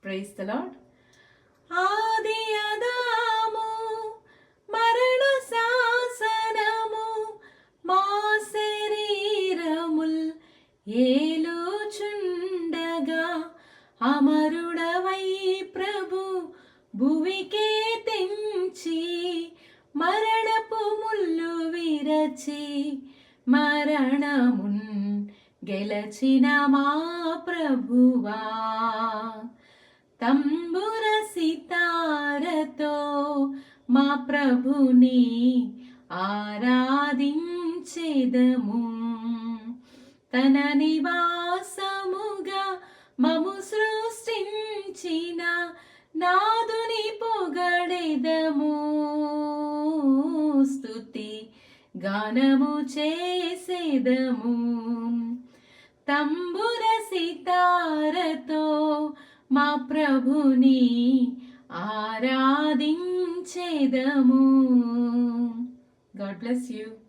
Praise the lord. ఆది Adam మరణ శాసనము మా శరీరముల్ ఏలుచుండగా అమరుడవై ప్రభు భువికే తెంచి మరణపు ముల్లు విరచి మరణమున్ గెలచిన మా ప్రభువా. తంబుర సితారతో మా ప్రభుని ఆరాధించెదము. తన నివాసముగా మము సృష్టించిన నాదుని పొగడెదము. స్తుతి గానము చేసేదము. తంబుర సితారతో మా ప్రభుని ఆరాధించెదము. God bless you.